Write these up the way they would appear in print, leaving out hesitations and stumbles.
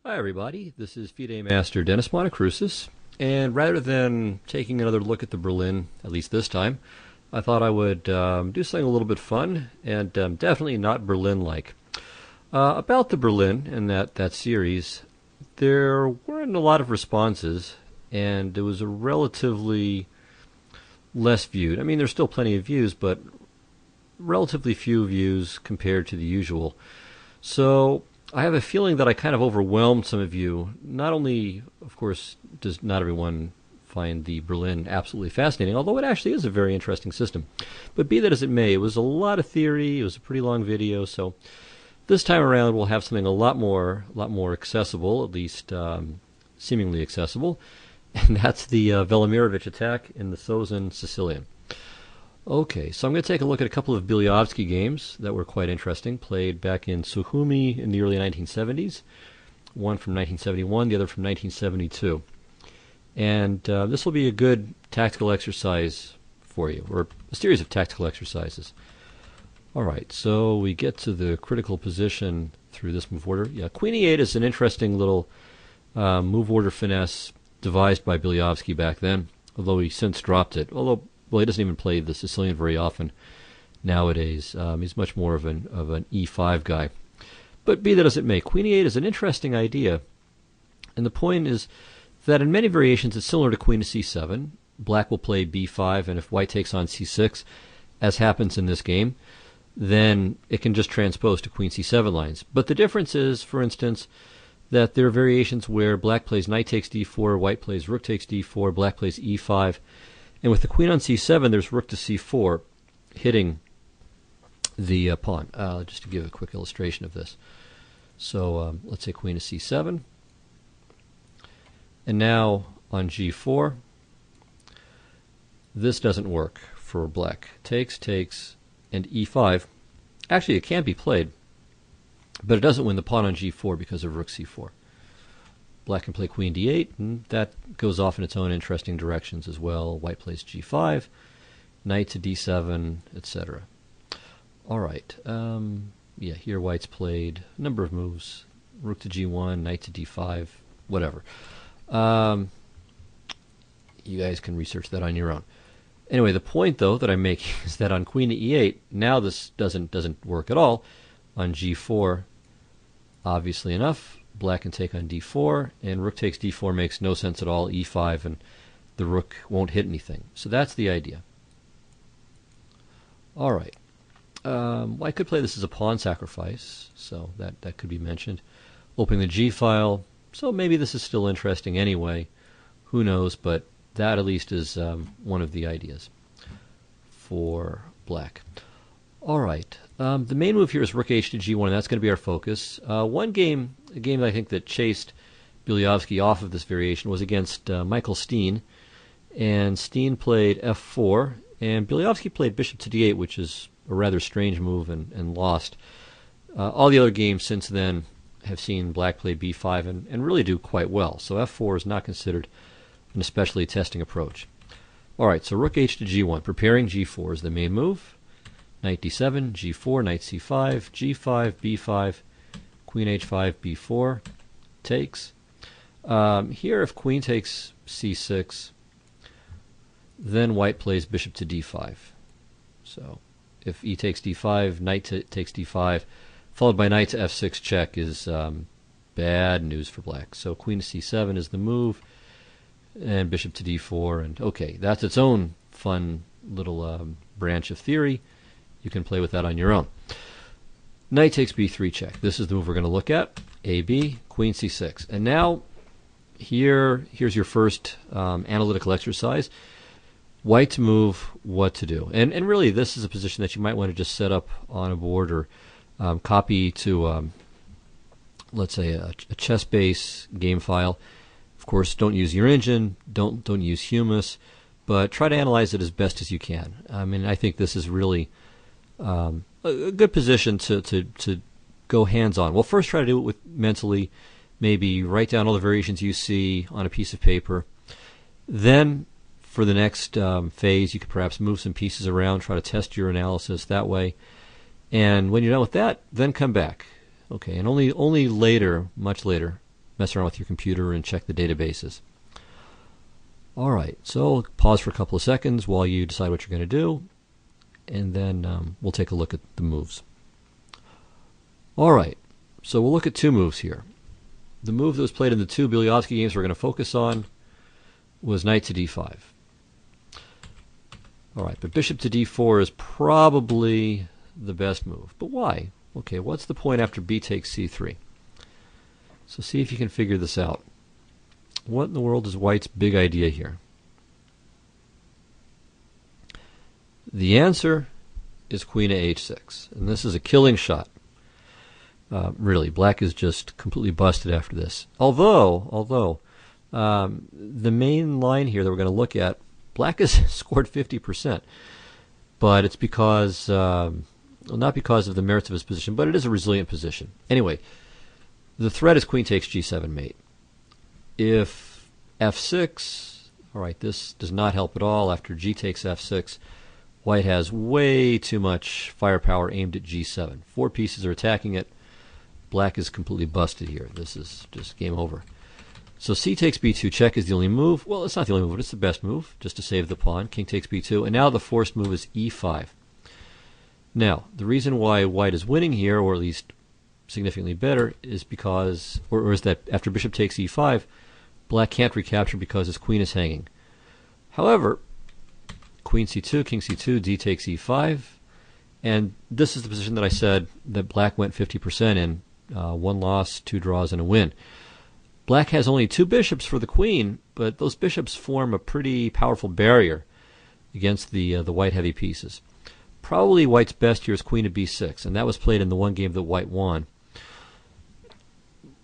Hi everybody, this is FIDE Master Dennis Monokroussos, and rather than taking another look at the Berlin, at least this time, I thought I would do something a little bit fun, and definitely not Berlin-like. About the Berlin and that series, there weren't a lot of responses, and it was a relatively less viewed. I mean, there's still plenty of views, but relatively few views compared to the usual. So I have a feeling that I kind of overwhelmed some of you. Not only, of course, does not everyone find the Berlin absolutely fascinating, although it actually is a very interesting system. But be that as it may, it was a lot of theory, it was a pretty long video, so this time around we'll have something a lot more accessible, at least seemingly accessible, and that's the Velimirovic attack in the Thousand Sicilian. Okay, so I'm going to take a look at a couple of Beliavsky games that were quite interesting, played back in Sukhumi in the early 1970s, one from 1971, the other from 1972. And this will be a good tactical exercise for you, or a series of tactical exercises. Alright, so we get to the critical position through this move order. Yeah, Queen e8 is an interesting little move order finesse devised by Beliavsky back then, although he since dropped it. Well, he doesn't even play the Sicilian very often nowadays. He's much more of an e5 guy. But be that as it may, Queen e8 is an interesting idea. And the point is that in many variations it's similar to Queen to c7. Black will play b5, and if white takes on c6, as happens in this game, then it can just transpose to Queen c7 lines. But the difference is, for instance, that there are variations where black plays knight takes d4, white plays rook takes d4, black plays e5. And with the queen on c7, there's rook to c4 hitting the pawn. Just to give a quick illustration of this. So let's say queen to c7. And now on g4, this doesn't work for black. Takes, and e5. Actually, it can be played, but it doesn't win the pawn on g4 because of rook c4. Black can play queen d8, and that goes off in its own interesting directions as well. White plays g5, knight to d7, etc. All right. Yeah, here white's played a number of moves. Rook to g1, knight to d5, whatever. You guys can research that on your own. Anyway, the point, though, that I'm making is that on queen to e8, now this doesn't work at all. On g4, obviously enough, black can take on d4, and rook takes d4 makes no sense at all, e5, and the rook won't hit anything. So that's the idea. All right. Well, I could play this as a pawn sacrifice, so that could be mentioned. Opening the g-file, so maybe this is still interesting anyway. Who knows, but that at least is one of the ideas for black. All right. The main move here is rook h to g1, and that's going to be our focus. A game that I think that chased Beliavsky off of this variation was against Michael Steen. And Steen played f4, and Beliavsky played bishop to d8, which is a rather strange move and lost. All the other games since then have seen black play b5 and really do quite well. So f4 is not considered an especially testing approach. All right, so rook h to g1. Preparing g4 is the main move. Knight d7, g4, knight c5, g5, b5, queen h5, b4, takes. Here, if queen takes c6, then white plays bishop to d5. So if e takes d5, knight takes d5, followed by knight to f6 check is bad news for black. So queen to c7 is the move, and bishop to d4, and okay, that's its own fun little branch of theory. You can play with that on your own. Knight takes b3 check. This is the move we're going to look at. AB, queen c6. And now, here's your first analytical exercise. White's move, what to do. And really, this is a position that you might want to just set up on a board or copy to, let's say, a chess base game file. Of course, don't use your engine, don't use Humus, but try to analyze it as best as you can. I mean, I think this is really a good position to go hands-on. Well, first try to do it mentally. Maybe write down all the variations you see on a piece of paper. Then, for the next phase, you could perhaps move some pieces around, try to test your analysis that way. And when you're done with that, then come back. Okay, and only later, much later, mess around with your computer and check the databases. All right, so pause for a couple of seconds while you decide what you're going to do, and then we'll take a look at the moves. All right, so we'll look at two moves here. The move that was played in the two Beliavsky games we're going to focus on was knight to d5. All right, but bishop to d4 is probably the best move. But why? Okay, what's the point after b takes c3? So see if you can figure this out. What in the world is White's big idea here? The answer is queen to h6, and this is a killing shot. Really, Black is just completely busted after this. Although the main line here that we're going to look at, Black has scored 50%, but it's because, well, not because of the merits of his position, but it is a resilient position. Anyway, the threat is queen takes g7 mate. If f6, all right, this does not help at all. After g takes f6, White has way too much firepower aimed at g7. Four pieces are attacking it. Black is completely busted here. This is just game over. So c takes b2 check is the only move. Well, it's not the only move, but it's the best move, just to save the pawn. King takes b2, and now the forced move is e5. Now, the reason why White is winning here, or at least significantly better, is because, or is that after bishop takes e5, Black can't recapture because his queen is hanging. However, queen c2, king c2, d takes e5, and this is the position that I said that Black went 50% in. One loss, two draws, and a win. Black has only two bishops for the queen, but those bishops form a pretty powerful barrier against the white heavy pieces. Probably White's best here is queen to b6, and that was played in the one game that White won.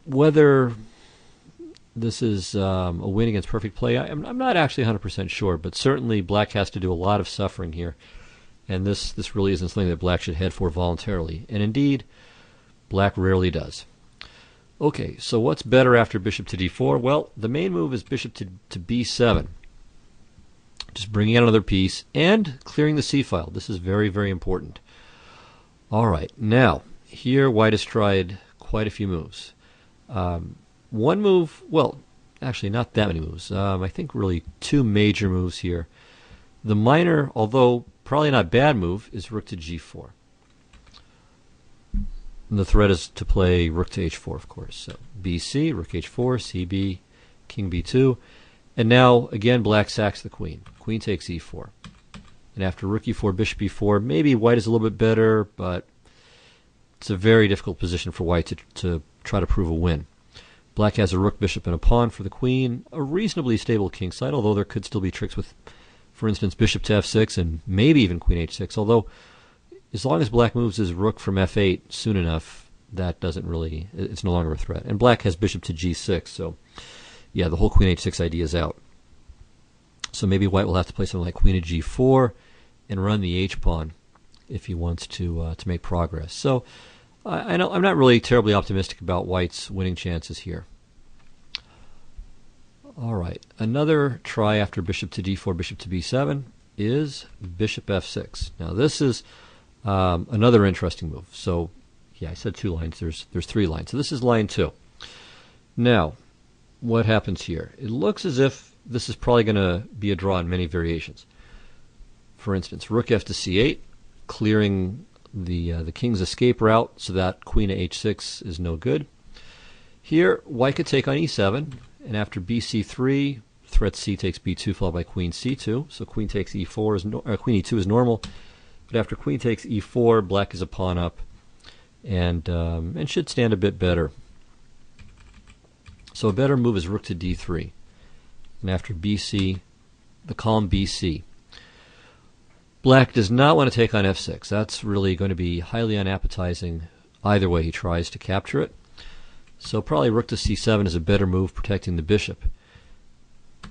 Whether this is a win against perfect play, I'm not actually 100% sure, but certainly Black has to do a lot of suffering here, and this really isn't something that Black should head for voluntarily. And indeed, Black rarely does. Okay, so what's better after bishop to d4? Well, the main move is bishop to b7. Just bringing out another piece and clearing the c-file. This is very, very important. All right, now, here White has tried quite a few moves. One move, well, actually not that many moves. I think really two major moves here. The minor, although probably not bad move, is rook to g4. And the threat is to play rook to h4, of course. So bc, rook h4, cb, king b2. And now, again, Black sacks the queen. Queen takes e4. And after rook e4, bishop e4, maybe White is a little bit better, but it's a very difficult position for White to try to prove a win. Black has a rook, bishop, and a pawn for the queen. A reasonably stable king side, although there could still be tricks with, for instance, bishop to f6 and maybe even queen h6. Although, as long as Black moves his rook from f8 soon enough, that doesn't really, it's no longer a threat. And Black has bishop to g6, so yeah, the whole queen h6 idea is out. So maybe White will have to play something like queen to g4 and run the h-pawn if he wants to make progress. So I'm not really terribly optimistic about White's winning chances here. All right, another try after bishop to d4, bishop to b7 is bishop f6. Now this is another interesting move. So yeah, I said two lines. There's three lines. So this is line 2. Now, what happens here? It looks as if this is probably going to be a draw in many variations. For instance, rook f to c8, clearing the king's escape route so that queen to h6 is no good. Here, White could take on e7, and after bc3, threat c takes b2 followed by queen c2. So queen takes e4 is queen e2 is normal, but after queen takes e4, Black is a pawn up, and should stand a bit better. So a better move is rook to d3, and after bc, the calm bc. Black does not want to take on f6. That's really going to be highly unappetizing either way he tries to capture it. So probably rook to c7 is a better move, protecting the bishop.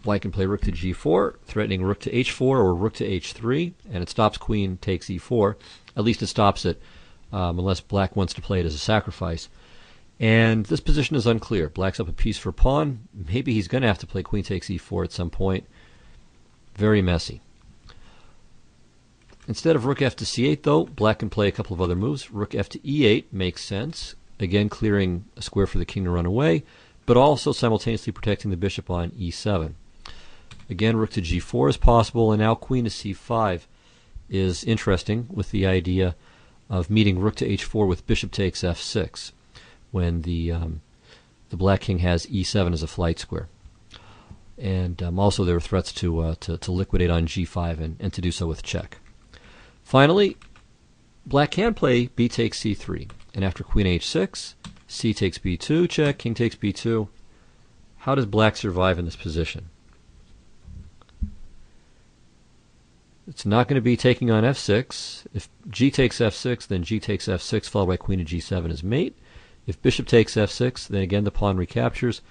White can play rook to g4, threatening rook to h4 or rook to h3, and it stops queen takes e4. At least it stops it, unless Black wants to play it as a sacrifice. And this position is unclear. Black's up a piece for pawn. Maybe he's going to have to play queen takes e4 at some point. Very messy. Instead of rook f to c8, though, Black can play a couple of other moves. Rook f to e8 makes sense, again clearing a square for the king to run away. but also simultaneously protecting the bishop on e7. Again, rook to g4 is possible, and now queen to c5 is interesting with the idea of meeting rook to h4 with bishop takes f6 when the black king has e7 as a flight square. And also there are threats to liquidate on g5 and to do so with check. Finally, black can play b takes c3, and after queen h6, c takes b2, check, king takes b2. How does black survive in this position? It's not going to be taking on f6. If g takes f6, then g takes f6, followed by queen to g7 is mate. If bishop takes f6, then again the pawn recaptures.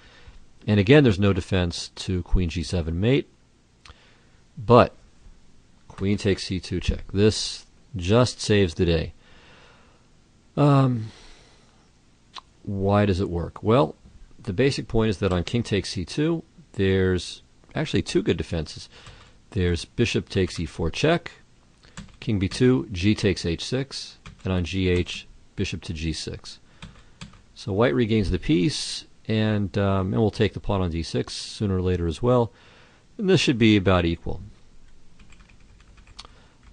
And again, there's no defense to queen g7 mate. But queen takes c2 check. This just saves the day. Why does it work? Well, the basic point is that on king takes c2, there's actually two good defenses. There's bishop takes e4 check, king b2, g takes h6, and on gh, bishop to g6. So white regains the piece, and we'll take the pawn on d6 sooner or later as well. And this should be about equal.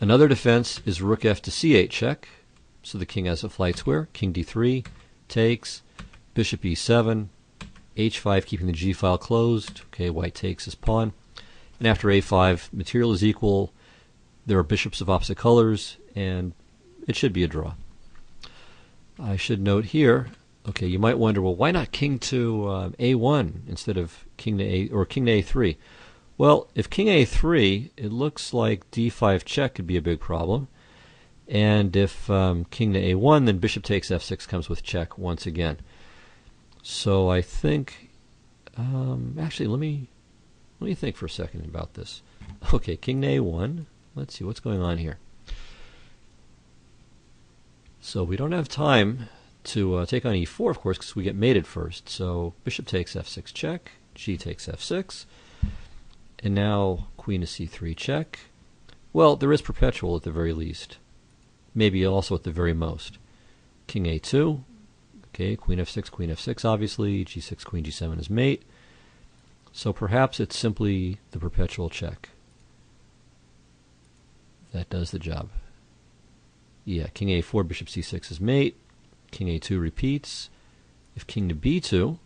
Another defense is rook f to c8 check, so the king has a flight square. King d3 takes, bishop e7, h5 keeping the g file closed. Okay, white takes his pawn. And after a5, material is equal. There are bishops of opposite colors, and it should be a draw. I should note here, okay, you might wonder, well, why not king to a1 instead of king to a or king to a3? Well, if king a3, it looks like d5 check could be a big problem. And if king to a1, then bishop takes f6 comes with check once again. So I think, actually, let me think for a second about this. Okay, king to a1. Let's see what's going on here. So we don't have time to take on e4, of course, because we get mated first. So bishop takes f6 check, g takes f6, and now queen to c3 check. Well, there is perpetual at the very least. Maybe also at the very most. King a2. Okay, queen f6, obviously. g6, queen g7 is mate. So perhaps it's simply the perpetual check. That does the job. Yeah, king a4, bishop c6 is mate. King a2 repeats. If king to b2,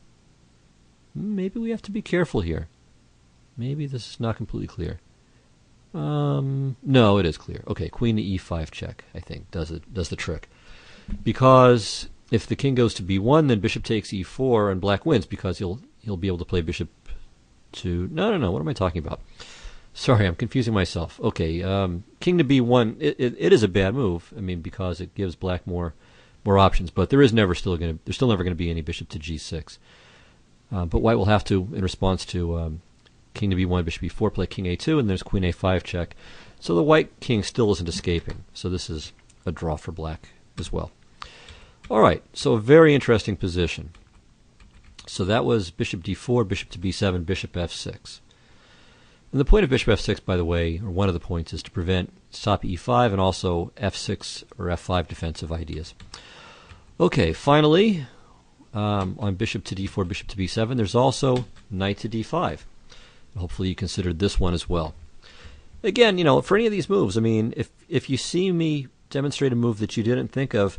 maybe we have to be careful here. Maybe this is not completely clear. No, it is clear. Okay, queen to e5 check, I think, does the trick. Because if the king goes to b1, then bishop takes e4, and black wins because he'll be able to play bishop to... No, what am I talking about? Sorry, I'm confusing myself. Okay, king to b1, it is a bad move. I mean, because it gives black more options, but there's still never going to be any bishop to g6. But white will have to, in response to king to b1, bishop b4, play king a2, and there's queen a5 check. So the white king still isn't escaping. So this is a draw for black as well. All right, so a very interesting position. So that was bishop d4, bishop to b7, bishop f6. And the point of bishop f6, by the way, or one of the points, is to prevent stop e5 and also f6 or f5 defensive ideas. Okay, finally, on bishop to d4, bishop to b7, there's also knight to d5. Hopefully you considered this one as well. Again, for any of these moves, I mean, if you see me demonstrate a move that you didn't think of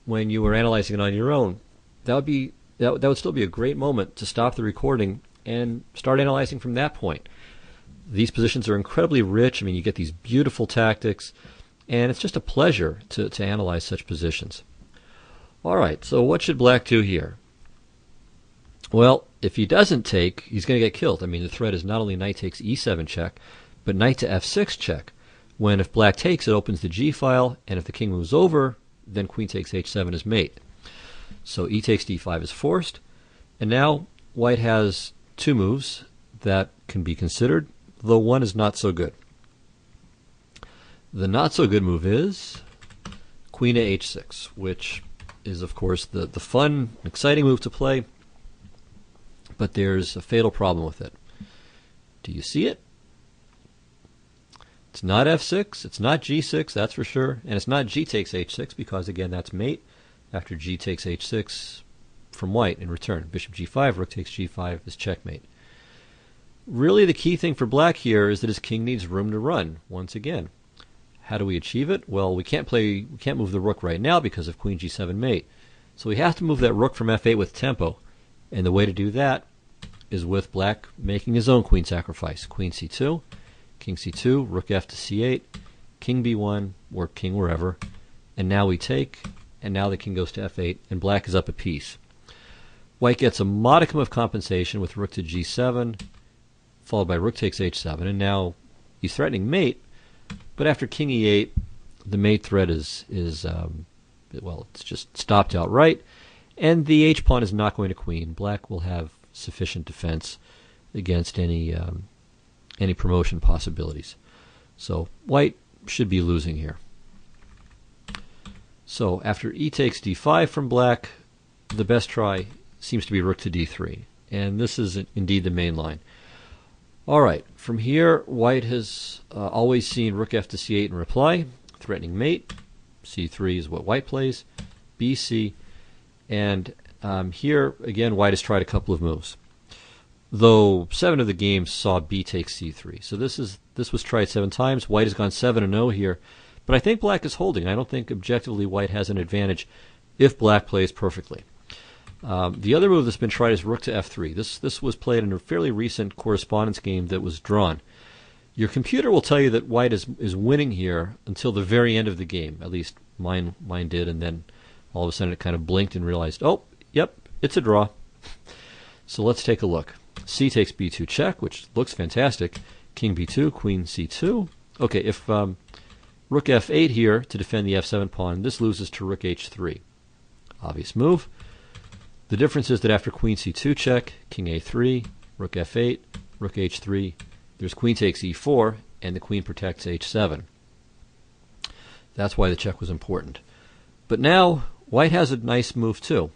when you were analyzing it on your own, that would still be a great moment to stop the recording and start analyzing from that point. These positions are incredibly rich. I mean, you get these beautiful tactics, and it's just a pleasure to analyze such positions. All right, so what should black do here? Well, if he doesn't take, he's going to get killed. I mean, the threat is not only knight takes e7 check, but knight to f6 check, when if black takes, it opens the g file, and if the king moves over, then queen takes h7 is mate. So e takes d5 is forced, and now white has two moves that can be considered, though one is not so good. The not so good move is queen to h6, which is, of course, the fun, exciting move to play, but there's a fatal problem with it. Do you see it? It's not f6, it's not g6, that's for sure, and it's not g takes h6 because, again, that's mate. After g takes h6, from white in return. Bishop g5, rook takes g5 is checkmate. Really the key thing for black here is that his king needs room to run once again. How do we achieve it? Well, we can't move the rook right now because of queen g7 mate. So we have to move that rook from f8 with tempo. And the way to do that is with black making his own queen sacrifice. Queen c2, king c2, rook f to c8, king b1, or king wherever. And now we take, and now the king goes to f8, and black is up a piece. White gets a modicum of compensation with rook to g7, followed by rook takes h7, and now he's threatening mate, but after king e8, the mate threat is well, it's just stopped outright, and the h-pawn is not going to queen. Black will have sufficient defense against any promotion possibilities. So white should be losing here. So after e takes d5 from black, the best try seems to be rook to d3, and this is indeed the main line. All right, from here, white has always seen rook f to c8 in reply, threatening mate. c3 is what white plays, bc, and here, again, white has tried a couple of moves. Though 7 of the games saw b takes c3. So this was tried 7 times. White has gone 7-0 here. But I think black is holding. I don't think objectively white has an advantage if black plays perfectly. The other move that's been tried is rook to f3. This was played in a fairly recent correspondence game that was drawn. Your computer will tell you that white is winning here until the very end of the game. At least mine did, and then all of a sudden it kind of blinked and realized, oh, yep, it's a draw. So let's take a look. C takes b2 check, which looks fantastic. King b2, queen c2. Okay, if rook f8 here to defend the f7 pawn, this loses to rook h3. Obvious move. The difference is that after queen c2 check, king a3, rook f8, rook h3, there's queen takes e4, and the queen protects h7. That's why the check was important. But now, white has a nice move too.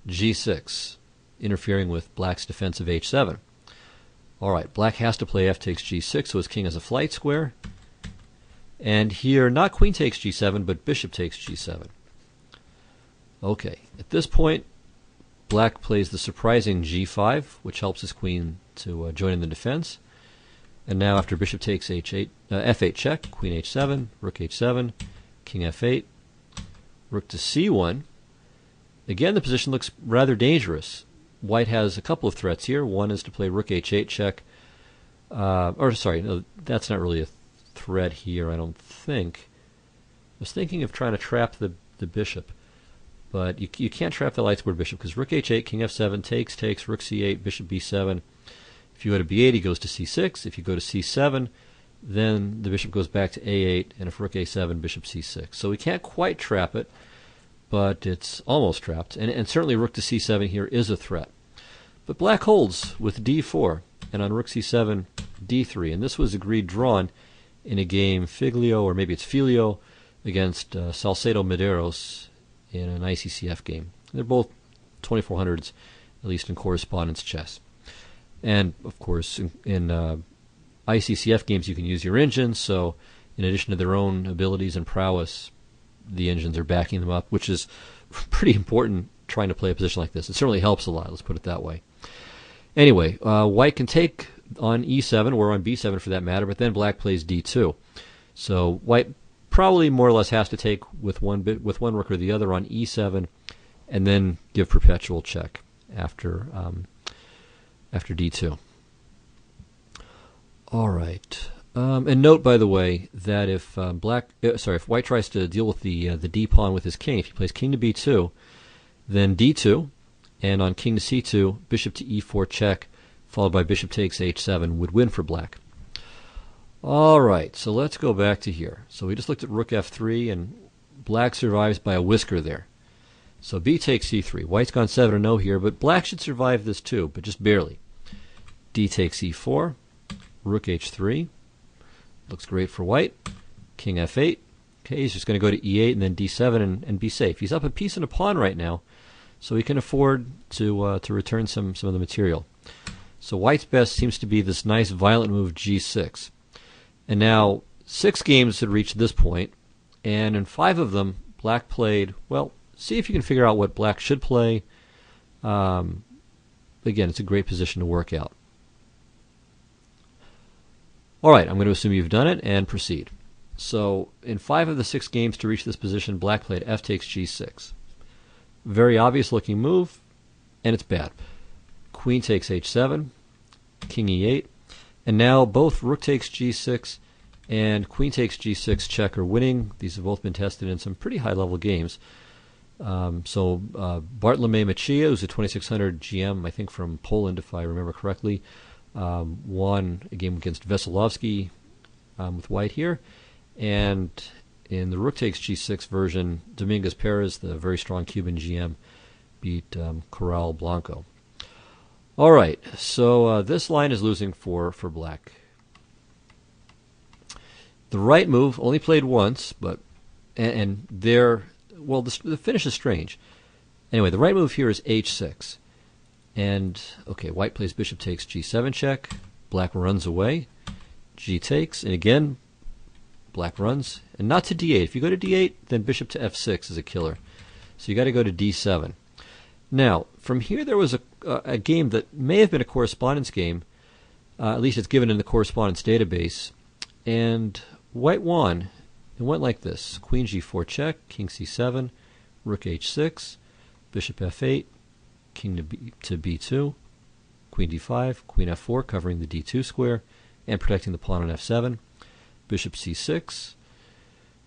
g6, interfering with black's defense of h7. Alright, black has to play f takes g6, so his king has a flight square. And here, not queen takes g7, but bishop takes g7. Okay, at this point, black plays the surprising g5, which helps his queen to join in the defense. And now after bishop takes h8, f8 check, queen h7, rook h7, king f8, rook to c1. Again, the position looks rather dangerous. White has a couple of threats here. One is to play rook h8 check. No, that's not really a threat here, I don't think. I was thinking of trying to trap the bishop. But you can't trap the light squared bishop because rook h8, king f7, takes, rook c8, bishop b7. If you go to b8, he goes to c6. If you go to c7, then the bishop goes back to a8, and if rook a7, bishop c6. So we can't quite trap it, but it's almost trapped. And certainly rook to c7 here is a threat. But black holds with d4, and on rook c7, d3. And this was agreed drawn in a game Figlio, or maybe it's Filio, against Salcedo Medeiros in an ICCF game. They're both 2400s, at least in correspondence chess. And, of course, in ICCF games you can use your engines, so in addition to their own abilities and prowess, the engines are backing them up, which is pretty important trying to play a position like this. It certainly helps a lot, let's put it that way. Anyway, white can take on e7, or on b7 for that matter, but then black plays d2. So white probably more or less has to take with one rook or the other on e7, and then give perpetual check after d2. All right. And note, by the way, that if if white tries to deal with the d pawn with his king, if he plays king to b2, then d2, and on king to c2, bishop to e4 check, followed by bishop takes h7 would win for black. All right, so let's go back to here. So we just looked at rook f3, and black survives by a whisker there. So b takes c3. White's gone 7-0 here, but black should survive this too, but just barely. D takes e4, rook h3. Looks great for white. King f8. Okay, he's just going to go to e8 and then d7 and be safe. He's up a piece and a pawn right now, so he can afford to return some of the material. So white's best seems to be this nice violent move g6. And now 6 games had reached this point, and in 5 of them, black played, well, see if you can figure out what black should play Again, it's a great position to work out. All right, I'm going to assume you've done it and proceed. So in 5 of the 6 games to reach this position, black played f takes g6. Very obvious looking move, and it's bad. Queen takes h7, king e8, and now both rook takes g6 and queen takes g6 check are winning. These have both been tested in some pretty high-level games. Bartlomiej Machia, who's a 2600 GM, I think from Poland, if I remember correctly, won a game against Velimirovic with white here. And in the rook takes g6 version, Dominguez Perez, the very strong Cuban GM, beat Corral Blanco. All right, so this line is losing for black. The right move only played once, but and there, well, the finish is strange. Anyway, the right move here is h6, and okay, white plays bishop takes g7 check. Black runs away, g takes, and again, black runs, and not to d8. If you go to d8, then bishop to f6 is a killer. So you got to go to d7. Now, from here there was a game that may have been a correspondence game, at least it's given in the correspondence database, and white won. It went like this: queen g4 check, king c7, rook h6, bishop f8, king to b2, queen d5, queen f4 covering the d2 square and protecting the pawn on f7, bishop c6,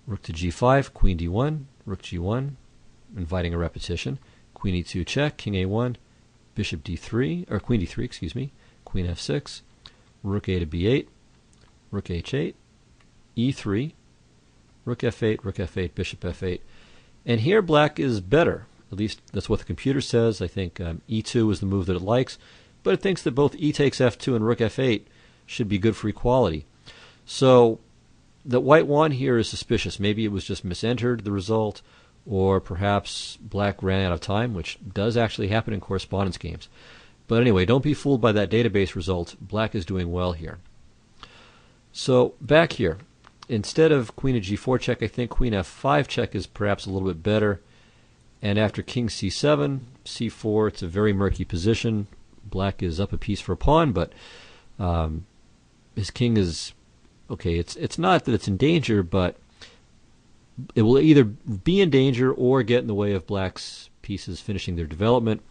rook to g5, queen d1, rook g1, inviting a repetition, queen e2 check, king a1, bishop d3, or queen d3, excuse me, queen f6, rook a to b8, rook h8, e3, rook f8, bishop f8. And here black is better. At least that's what the computer says. I think e2 is the move that it likes, but it thinks that both e takes f2 and rook f8 should be good for equality. So that white won here is suspicious. Maybe it was just misentered, the result, or perhaps black ran out of time, which does actually happen in correspondence games. But anyway, don't be fooled by that database result. Black is doing well here. So back here, instead of queen to g4 check, I think queen f5 check is perhaps a little bit better. And after king c7, c4, it's a very murky position. Black is up a piece for a pawn, but his king is, okay, it's not that it's in danger, but it will either be in danger or get in the way of black's pieces finishing their development.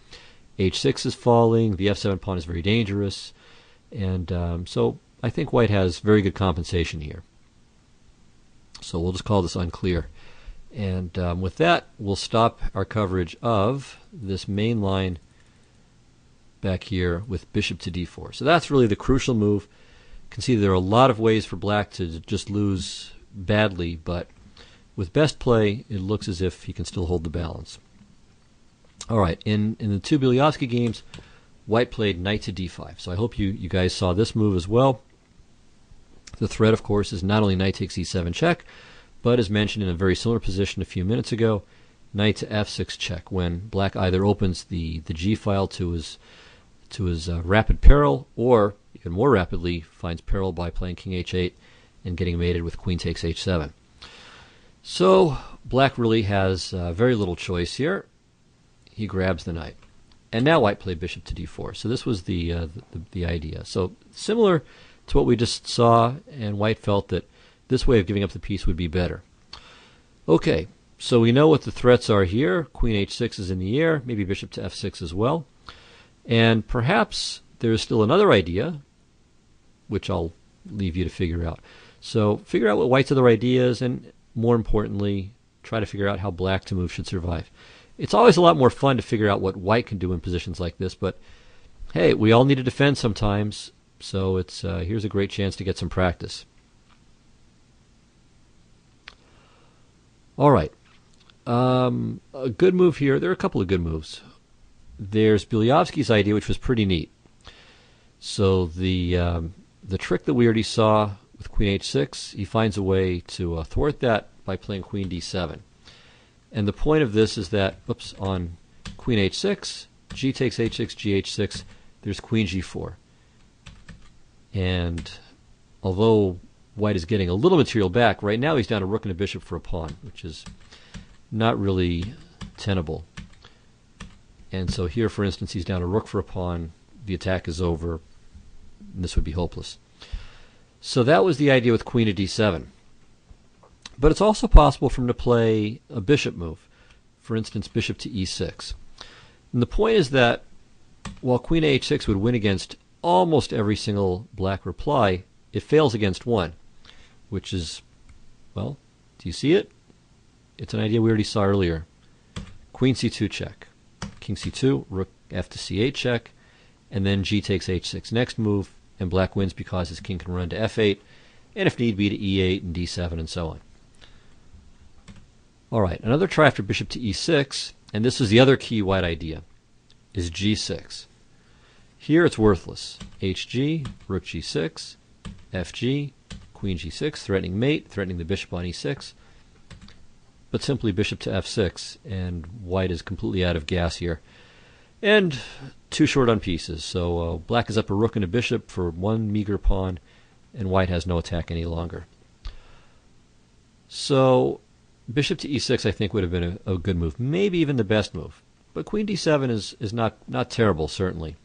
h6 is falling, the f7 pawn is very dangerous, and so I think white has very good compensation here. So we'll just call this unclear. And with that, we'll stop our coverage of this main line back here with bishop to d4. So that's really the crucial move. You can see there are a lot of ways for black to just lose badly, but with best play, it looks as if he can still hold the balance. All right, in the 2 Beliavsky games, white played knight to d5. So I hope you guys saw this move as well. The threat, of course, is not only knight takes e7 check, but as mentioned in a very similar position a few minutes ago, knight to f6 check, when black either opens the g file to his rapid peril, or even more rapidly finds peril by playing king h8 and getting mated with queen takes h7. So black really has very little choice here. He grabs the knight, and now white played bishop to d4. So this was the idea. So similar to what we just saw, and white felt that this way of giving up the piece would be better. Okay, so we know what the threats are here. Queen h6 is in the air, maybe bishop to f6 as well. And perhaps there's still another idea, which I'll leave you to figure out. So figure out what white's other idea is, and more importantly, try to figure out how black to move should survive. It's always a lot more fun to figure out what white can do in positions like this, but hey, we all need to defend sometimes, so it's here's a great chance to get some practice. All right, a good move here. There are a couple of good moves. There's Beliavsky's idea, which was pretty neat. So the trick that we already saw with queen h6, he finds a way to thwart that by playing queen d7. And the point of this is that, on queen h6, g takes h6, gh6, there's queen g4. And although white is getting a little material back, right now he's down a rook and a bishop for a pawn, which is not really tenable. And so here, for instance, he's down a rook for a pawn. The attack is over. And this would be hopeless. So that was the idea with queen to d7. But it's also possible for him to play a bishop move. For instance, bishop to e6. And the point is that while queen to h6 would win against almost every single black reply, it fails against one, which is, well, do you see it? It's an idea we already saw earlier. Queen c2 check. King c2, rook f to c8 check, and then g takes h6 next move, and black wins because his king can run to f8, and if need be to e8 and d7 and so on. Alright, another try after bishop to e6, and this is the other key white idea, is g6. Here it's worthless. hg, rook g6, fg, queen g6, threatening mate, threatening the bishop on e6, but simply bishop to f6, and white is completely out of gas here. And too short on pieces, so black is up a rook and a bishop for one meager pawn, and white has no attack any longer. So bishop to e6 I think would have been a good move, maybe even the best move. But queen d7 is not terrible, certainly.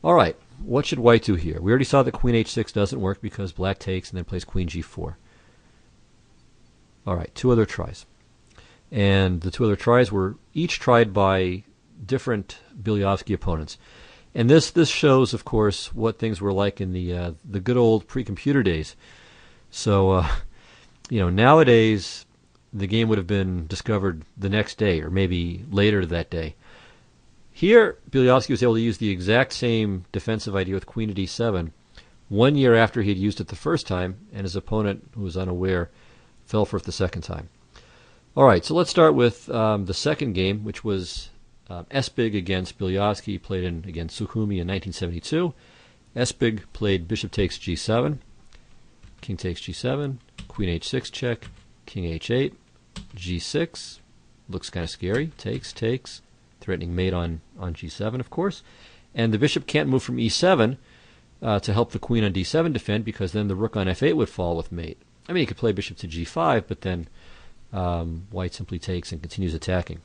All right, what should white do here? We already saw that queen h6 doesn't work because black takes and then plays queen g4. All right, two other tries. And the two other tries were each tried by different Beliavsky opponents. And this shows, of course, what things were like in the good old pre-computer days. So, nowadays the game would have been discovered the next day or maybe later that day. Here, Beliavsky was able to use the exact same defensive idea with queen to d7 1 year after he had used it the first time, and his opponent, who was unaware, fell for it the second time. All right, so let's start with the second game, which was Espig against Beliavsky, played against Sukhumi in 1972. Espig played bishop takes g7, king takes g7, queen h6 check, king h8, g6. Looks kind of scary. Takes, threatening mate on g7, of course. And the bishop can't move from e7 to help the queen on d7 defend, because then the rook on f8 would fall with mate. I mean, he could play bishop to g5, but then white simply takes and continues attacking.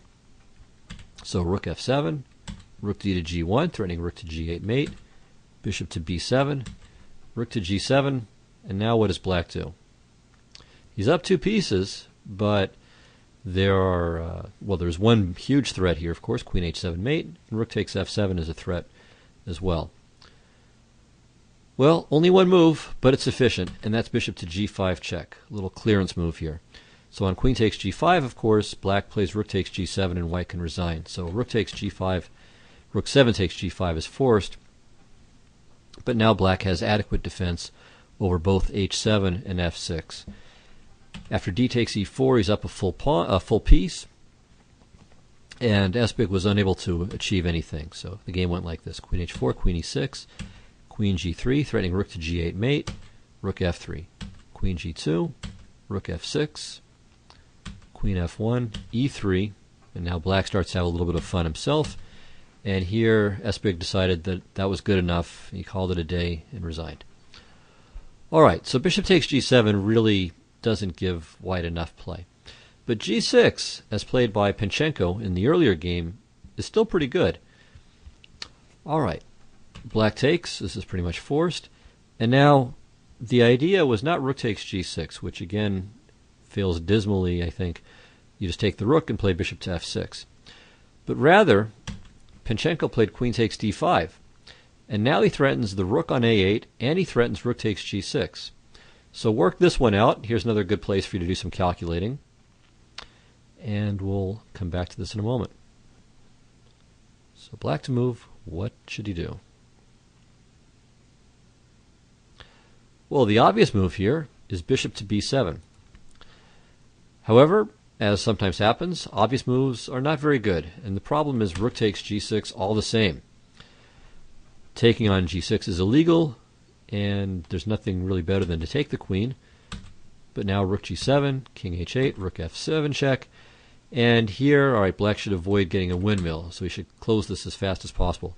So rook f7, rook d to g1, threatening rook to g8 mate, bishop to b7, rook to g7, and now what does black do? He's up two pieces, but there's one huge threat here, of course, queen h7 mate, and rook takes f7 is a threat as well. Well, only one move, but it's efficient, and that's bishop to g5 check, a little clearance move here. So on queen takes g5, of course, black plays rook takes g7 and white can resign. So rook takes g5, rook 7 takes g5 is forced, but now black has adequate defense over both h7 and f6. After d takes e4, he's up a full piece, and Espig was unable to achieve anything. So the game went like this: queen h4, queen e6, queen g3, threatening rook to g8 mate, rook f3, queen g2, rook f6, queen f1, e3, and now black starts to have a little bit of fun himself. And here Espig decided that was good enough. He called it a day and resigned. All right, so bishop takes g7 really doesn't give white enough play. But g6, as played by Panchenko in the earlier game, is still pretty good. All right, black takes. This is pretty much forced. And now the idea was not rook takes g6, which again fails dismally, I think. You just take the rook and play bishop to f6. But rather, Panchenko played queen takes d5. And now he threatens the rook on a8, and he threatens rook takes g6. So work this one out. Here's another good place for you to do some calculating. And we'll come back to this in a moment. So black to move, what should he do? Well, the obvious move here is bishop to b7. However, as sometimes happens, obvious moves are not very good, and the problem is rook takes g6 all the same. Taking on g6 is illegal, and there's nothing really better than to take the queen. But now rook g7, king h8, rook f7 check, and here, all right, black should avoid getting a windmill, so we should close this as fast as possible.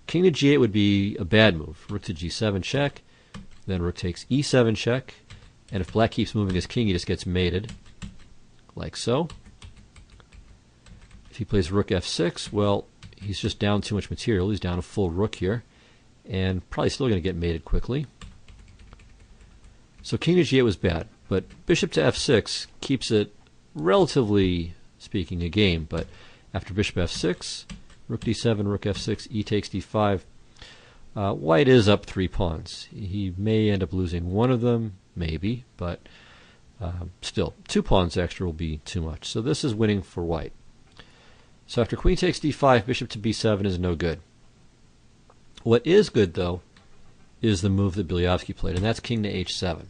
King to g8 would be a bad move. Rook to g7 check, then rook takes e7 check, and if black keeps moving his king, he just gets mated, like so. If he plays rook f6, well, he's just down too much material. He's down a full rook here, and probably still going to get mated quickly. So king to g8 was bad, but bishop to f6 keeps it, relatively speaking, a game. But after bishop f6, rook d7, rook f6, e takes d5, white is up 3 pawns. He may end up losing one of them, maybe, but still, 2 pawns extra will be too much. So this is winning for white. So after queen takes d5, bishop to b7 is no good. What is good, though, is the move that Beliavsky played, and that's king to h7.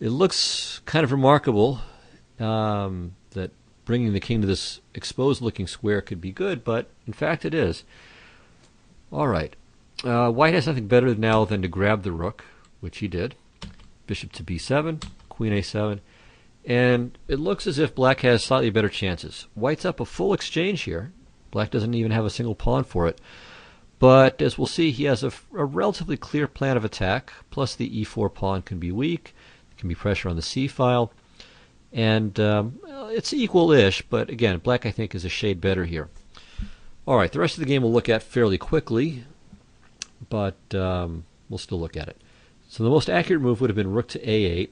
It looks kind of remarkable that bringing the king to this exposed-looking square could be good, but in fact it is. All right. White has nothing better now than to grab the rook, which he did. Bishop to b7, queen a7, and it looks as if black has slightly better chances. White's up a full exchange here. Black doesn't even have a single pawn for it. But as we'll see, he has a relatively clear plan of attack, plus the e4 pawn can be weak. There can be pressure on the c file. And it's equal-ish, but again, black I think is a shade better here. All right, the rest of the game we'll look at fairly quickly, but we'll still look at it. So the most accurate move would have been rook to a8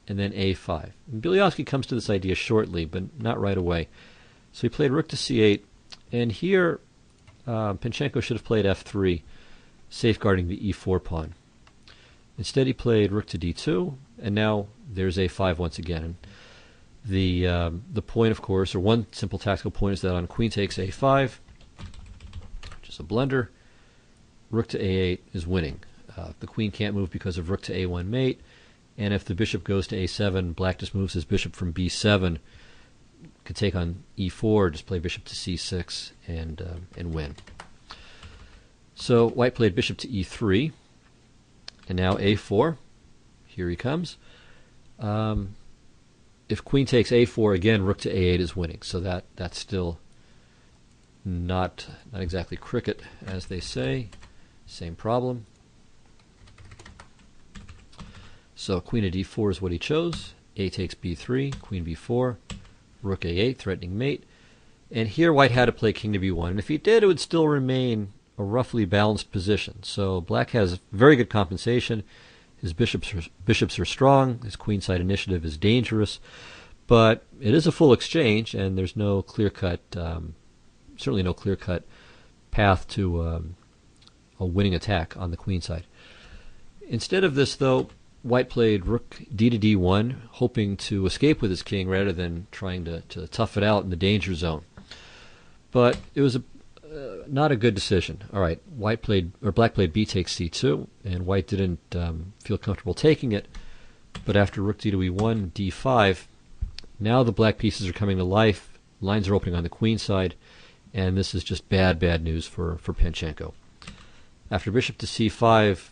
and then a5. And Beliavsky comes to this idea shortly, but not right away. So he played rook to c8, and here Panchenko should have played f3, safeguarding the e4 pawn. Instead he played rook to d2, and now there's a5 once again. And the point, of course, or one simple tactical point, is that on queen takes a5, which is a blunder, rook to a8 is winning. The queen can't move because of rook to a1 mate, and if the bishop goes to a7, black just moves his bishop from b7, could take on e4, just play bishop to c6 and win. So white played bishop to e3, and now a4. Here he comes. If queen takes a4, again, rook to a8 is winning. So that's still not exactly cricket, as they say. Same problem. So queen to d4 is what he chose. A takes b3, queen b4, rook a8, threatening mate. And here white had to play king to b1. And if he did, it would still remain a roughly balanced position. So black has very good compensation. His bishops are strong. His queenside initiative is dangerous. But it is a full exchange, and there's no clear-cut, certainly no clear-cut path to a winning attack on the queenside. Instead of this, though, white played rook d to d1, hoping to escape with his king rather than trying to tough it out in the danger zone. But it was not a good decision. All right, black played b takes c2, and white didn't feel comfortable taking it. But after rook d to e1, d5, now the black pieces are coming to life. Lines are opening on the queen side, and this is just bad news for Panchenko. After bishop to c5,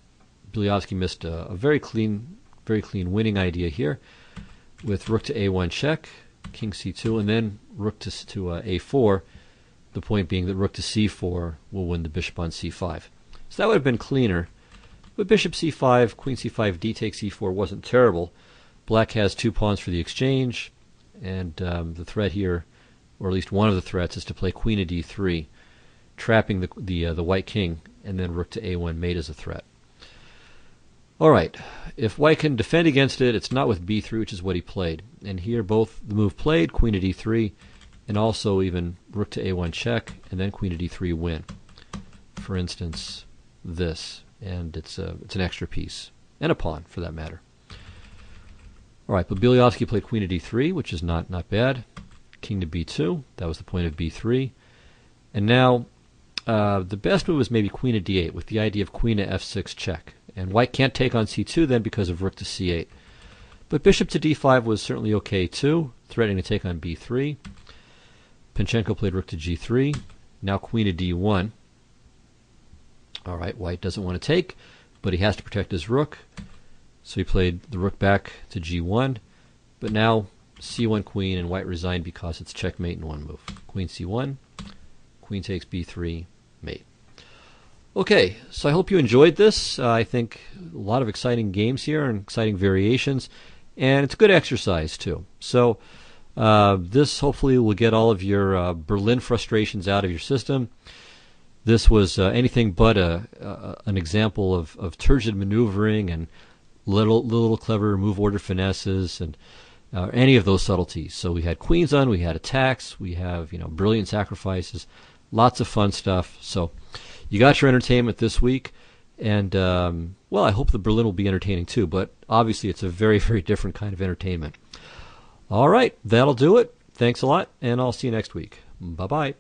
Beliavsky missed a very clean winning idea here, with rook to a1 check, king c2, and then rook to a4. The point being that rook to c4 will win the bishop on c5. So that would have been cleaner. But bishop c5, queen c5, d takes e4 wasn't terrible. Black has 2 pawns for the exchange, and the threat here, or at least one of the threats, is to play queen to d3, trapping the white king, and then rook to a1 mate as a threat. All right, if white can defend against it, it's not with b3, which is what he played. And here both the move played, queen to d3, and also even rook to a1 check, and then queen to d3 win. For instance, this, and it's an extra piece, and a pawn for that matter. All right, but Beliavsky played queen to d3, which is not bad. King to b2, that was the point of b3. And now the best move is maybe queen to d8, with the idea of queen to f6 check. And white can't take on c2 then because of rook to c8. But bishop to d5 was certainly okay too, threatening to take on b3. Panchenko played rook to g3. Now queen to d1. All right, white doesn't want to take, but he has to protect his rook. So he played the rook back to g1. But now c1 queen, and white resigned because it's checkmate in one move. Queen c1, queen takes b3, mate. Okay, so I hope you enjoyed this. I think a lot of exciting games here and exciting variations, and it's a good exercise too. So This hopefully will get all of your Berlin frustrations out of your system. This was anything but an example of turgid maneuvering and little clever move order finesses and any of those subtleties. So we had queens on, we had attacks, we have brilliant sacrifices, lots of fun stuff. So you got your entertainment this week, and well, I hope the Berlin will be entertaining too. But obviously, it's a very, very different kind of entertainment. All right, that'll do it. Thanks a lot, and I'll see you next week. Bye-bye.